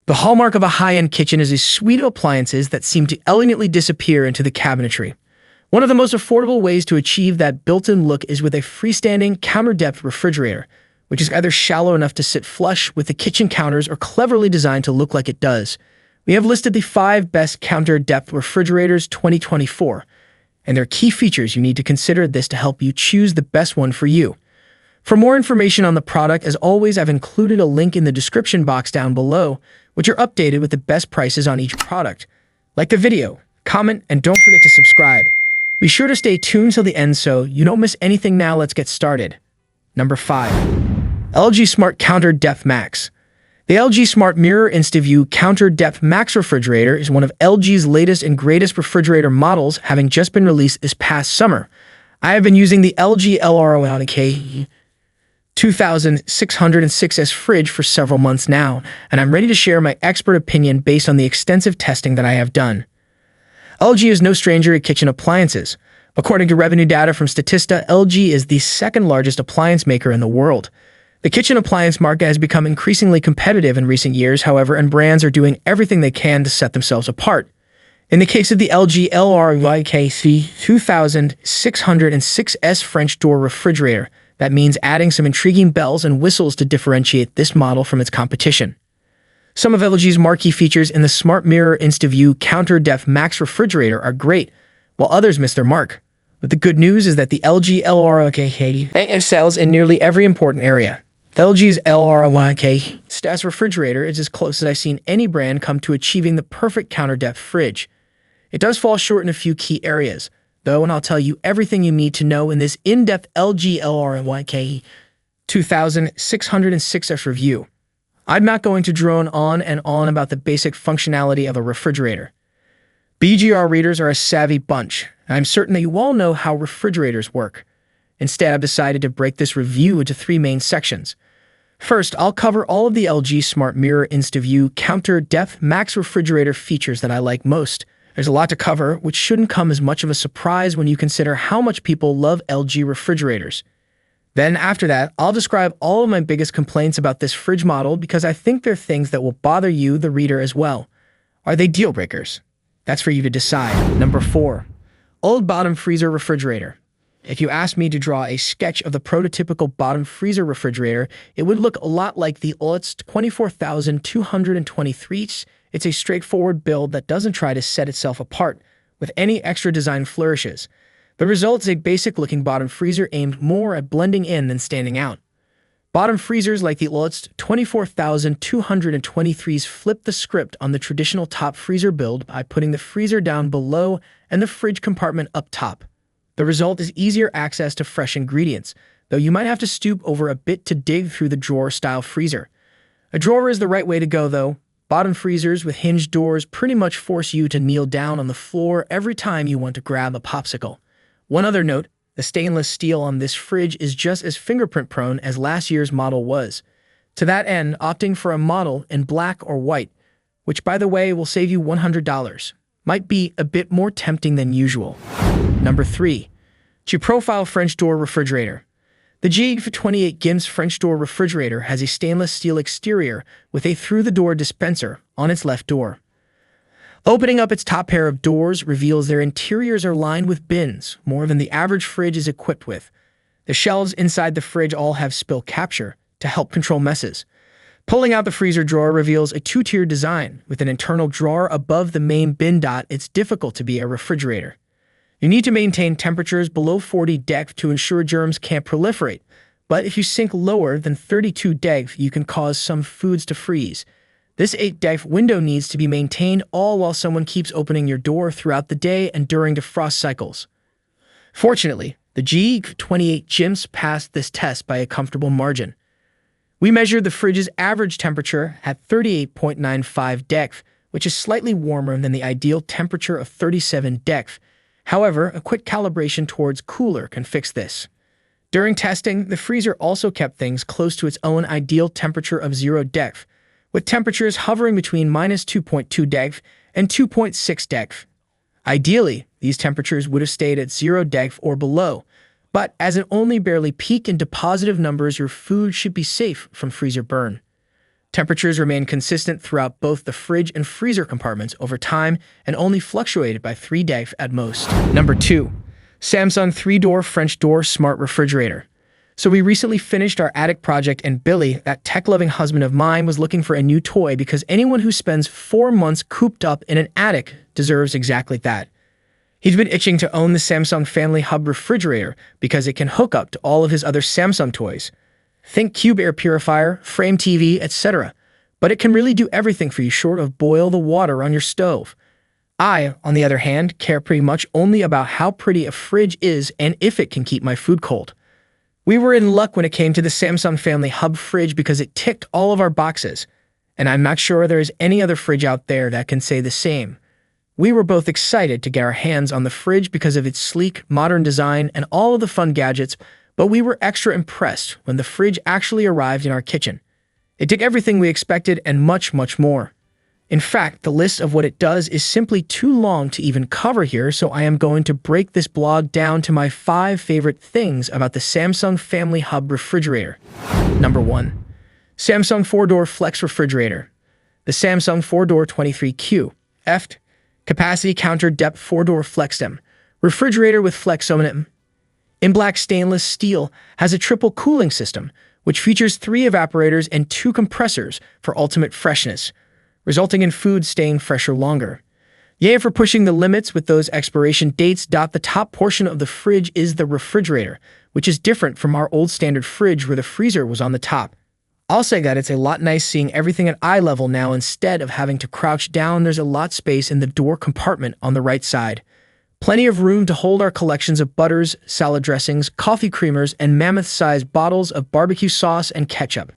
The hallmark of a high-end kitchen is a suite of appliances that seem to elegantly disappear into the cabinetry. One of the most affordable ways to achieve that built-in look is with a freestanding counter-depth refrigerator, which is either shallow enough to sit flush with the kitchen counters or cleverly designed to look like it does. We have listed the 5 best counter-depth refrigerators 2024, and there are key features you need to consider this to help you choose the best one for you. For more information on the product, as always, I've included a link in the description box down below, which are updated with the best prices on each product. Like the video, comment, and don't forget to subscribe. Be sure to stay tuned till the end so you don't miss anything. Now let's get started. Number 5. LG Smart CounterDepth Max. The LG Smart Mirror InstaView CounterDepth Max refrigerator is one of LG's latest and greatest refrigerator models, having just been released this past summer. I have been using the LG LROK 2606S fridge for several months now, and I'm ready to share my expert opinion based on the extensive testing that I have done. LG is no stranger to kitchen appliances. According to revenue data from Statista, LG is the second largest appliance maker in the world. The kitchen appliance market has become increasingly competitive in recent years, however, and brands are doing everything they can to set themselves apart. In the case of the LG LRYK 2606S French door refrigerator, that means adding some intriguing bells and whistles to differentiate this model from its competition. Some of LG's marquee features in the Smart Mirror InstaView CounterDepth Max refrigerator are great, while others miss their mark. But the good news is that the LG LRYK excels in nearly every important area. The LG's LRYK Stas refrigerator is as close as I've seen any brand come to achieving the perfect counter-depth fridge. It does fall short in a few key areas, though, and I'll tell you everything you need to know in this in-depth LG LRYK 2606S review. I'm not going to drone on and on about the basic functionality of a refrigerator. BGR readers are a savvy bunch, and I'm certain that you all know how refrigerators work. Instead, I've decided to break this review into 3 main sections. First, I'll cover all of the LG Smart Mirror InstaView CounterDepth Max refrigerator features that I like most. There's a lot to cover, which shouldn't come as much of a surprise when you consider how much people love LG refrigerators. Then after that, I'll describe all of my biggest complaints about this fridge model because I think they're things that will bother you, the reader, as well. Are they deal breakers? That's for you to decide. Number 4. Old bottom freezer refrigerator. If you asked me to draw a sketch of the prototypical bottom freezer refrigerator, it would look a lot like the Olitz 24223. It's a straightforward build that doesn't try to set itself apart with any extra design flourishes. The result is a basic-looking bottom freezer aimed more at blending in than standing out. Bottom freezers like the Olitz 24223's flip the script on the traditional top freezer build by putting the freezer down below and the fridge compartment up top. The result is easier access to fresh ingredients, though you might have to stoop over a bit to dig through the drawer-style freezer. A drawer is the right way to go, though. Bottom freezers with hinged doors pretty much force you to kneel down on the floor every time you want to grab a popsicle. One other note, the stainless steel on this fridge is just as fingerprint-prone as last year's model was. To that end, opting for a model in black or white, which by the way will save you $100, might be a bit more tempting than usual. Number 3. G-Profile French Door Refrigerator. The G28 GIMS French door refrigerator has a stainless steel exterior with a through-the-door dispenser on its left door. Opening up its top pair of doors reveals their interiors are lined with bins, more than the average fridge is equipped with. The shelves inside the fridge all have spill capture to help control messes. Pulling out the freezer drawer reveals a 2-tier design with an internal drawer above the main bin dot. It's difficult to be a refrigerator. You need to maintain temperatures below 40 deg to ensure germs can't proliferate, but if you sink lower than 32 deg, you can cause some foods to freeze. This 8 deg window needs to be maintained all while someone keeps opening your door throughout the day and during defrost cycles. Fortunately, the G28 GIMS passed this test by a comfortable margin. We measured the fridge's average temperature at 38.95 deg, which is slightly warmer than the ideal temperature of 37 deg. However, a quick calibration towards cooler can fix this. During testing, the freezer also kept things close to its own ideal temperature of 0 deg, with temperatures hovering between -2.2 deg and 2.6 deg. Ideally, these temperatures would have stayed at 0 deg or below, but as it only barely peaked into positive numbers, your food should be safe from freezer burn. Temperatures remain consistent throughout both the fridge and freezer compartments over time and only fluctuated by 3 days at most. Number 2. Samsung 3-door French door smart refrigerator. So we recently finished our attic project and Billy, that tech-loving husband of mine, was looking for a new toy because anyone who spends 4 months cooped up in an attic deserves exactly that. He's been itching to own the Samsung Family Hub refrigerator because it can hook up to all of his other Samsung toys. Think Cube air purifier, frame TV, etc. But it can really do everything for you short of boil the water on your stove. I, on the other hand, care pretty much only about how pretty a fridge is and if it can keep my food cold. We were in luck when it came to the Samsung Family Hub fridge because it ticked all of our boxes, and I'm not sure there is any other fridge out there that can say the same. We were both excited to get our hands on the fridge because of its sleek, modern design and all of the fun gadgets, but we were extra impressed when the fridge actually arrived in our kitchen. It did everything we expected and much, much more. In fact, the list of what it does is simply too long to even cover here, so I am going to break this blog down to my 5 favorite things about the Samsung Family Hub refrigerator. Number 1. Samsung 4-door Flex Refrigerator. The Samsung 4-door 23Q F Capacity CounterDepth 4-door FlexDem refrigerator with FlexONIM in black stainless steel has a triple cooling system, which features 3 evaporators and 2 compressors for ultimate freshness, resulting in food staying fresher longer. Yay for pushing the limits with those expiration dates. The top portion of the fridge is the refrigerator, which is different from our old standard fridge where the freezer was on the top. I'll say that it's a lot nice seeing everything at eye level now instead of having to crouch down. There's a lot space in the door compartment on the right side. Plenty of room to hold our collections of butters, salad dressings, coffee creamers, and mammoth-sized bottles of barbecue sauce and ketchup.